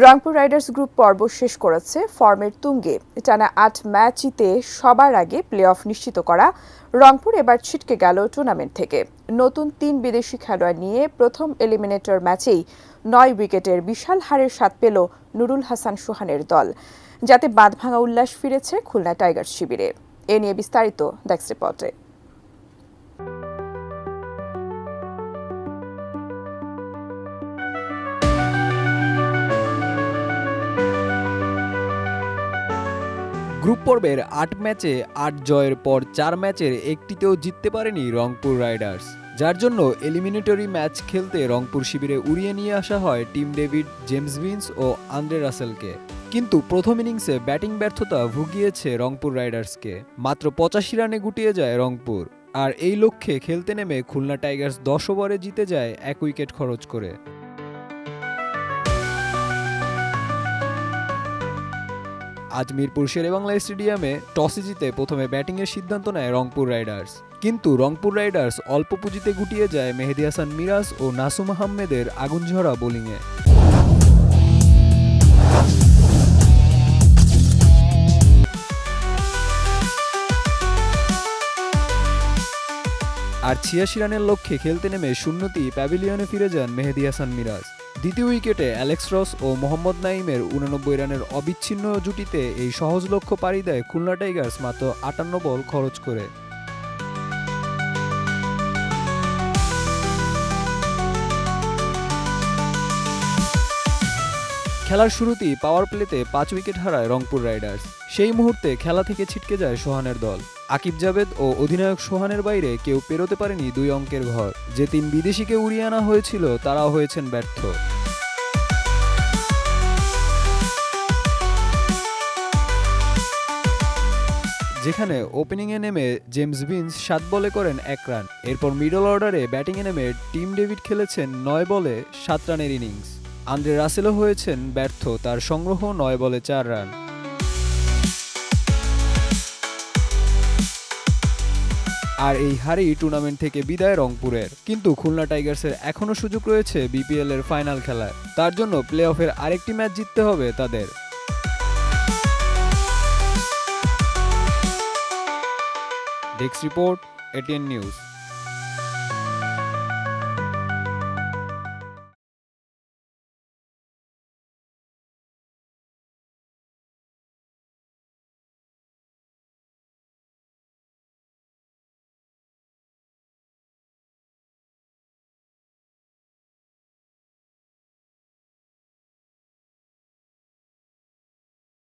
Rangpur Riders group পর্ব শেষ করেছে ফর্মের তুঙ্গে। টানা ৮ ম্যাচ জিতে সবার আগে প্লে অফ নিশ্চিত করা রংপুর এবার ছিটকে গেল টুর্নামেন্ট থেকে। নতুন ৩ বিদেশি খেলোয়াড় নিয়ে প্রথম এলিমিনেটর ম্যাচেই ৯ উইকেটের বিশাল হারের স্বাদ পেল নুরুল হাসান সোহানের দল, যাতে বাঁধভাঙা উল্লাস ফিরেছে খুলনা টাইগার্স শিবিরে। এ নিয়ে বিস্তারিত ডেস্ক রিপোর্টে। গ্রুপ পর্বের ৮ ম্যাচে ৮ জয়ের পর ৪ ম্যাচের একটিতেও জিততে পারেনি রংপুর রাইডার্স, যার জন্য এলিমিনেটরি ম্যাচ খেলতে রংপুর শিবিরে উড়িয়ে নিয়ে আসা হয় টিম ডেভিড, জেমস ভিন্স ও আন্দ্রে রাসেলকে। কিন্তু প্রথম ইনিংসে ব্যাটিং ব্যর্থতা ভুগিয়েছে রংপুর রাইডার্সকে। মাত্র ৮৫ রানে গুটিয়ে যায় রংপুর, আর এই লক্ষ্যে খেলতে নেমে খুলনা টাইগার্স ১০ ওভারে জিতে যায় ১ উইকেট খরচ করে। আজ মিরপুর শেরেবাংলা স্টেডিয়ামে টসে জিতে প্রথমে ব্যাটিংয়ের সিদ্ধান্ত নেয় রংপুর রাইডার্স। কিন্তু রংপুর রাইডার্স অল্প পুঁজিতে গুটিয়ে যায় মেহেদী হাসান মিরাজ ও নাসুম আহমেদের আগুনঝরা বোলিংয়ে। আর ৮৬ রানের লক্ষ্যে খেলতে নেমে শূন্যতেই প্যাভিলিয়নে ফিরে যান মেহেদী হাসান মিরাজ। দ্বিতীয় উইকেটে অ্যালেক্স রস ও মোহাম্মদ নাইমের ৮৯ রানের অবিচ্ছিন্ন জুটিতে এই সহজ লক্ষ্য পাড়ি দেয় খুলনা টাইগার্স মাত্র ৫৮ বল খরচ করে। খেলার শুরুতেই পাওয়ার প্লেতে ৫ উইকেট হারায় রংপুর রাইডার্স। সেই মুহূর্তে খেলা থেকে ছিটকে যায় সোহানের দল। আকিব জাভেদ ও অধিনায়ক সোহানের বাইরে কেউ পেরোতে পারেনি ২ অঙ্কের ঘর। যে ৩ বিদেশিকে উড়িয়ে আনা হয়েছিল তারাও হয়েছেন ব্যর্থ। যেখানে ওপেনিংয়ে নেমে জেমস ভিন্স ৭ বলে করেন ১ রান। এরপর মিডল অর্ডারে ব্যাটিংয়ে নেমে টিম ডেভিড খেলেছেন ৯ বলে ৭ রানের ইনিংস। আন্দ্রে রাসেলও হয়েছেন ব্যর্থ, তার সংগ্রহ ৯ বলে ৪ রান। আর এই হারেই টুর্নামেন্ট থেকে বিদায় রংপুরের। কিন্তু খুলনা টাইগার্সের এখনও সুযোগ রয়েছে বিপিএল এর ফাইনাল খেলার। তার জন্য প্লে অফের আরেকটি ম্যাচ জিততে হবে তাদের। Desk report, ATN news.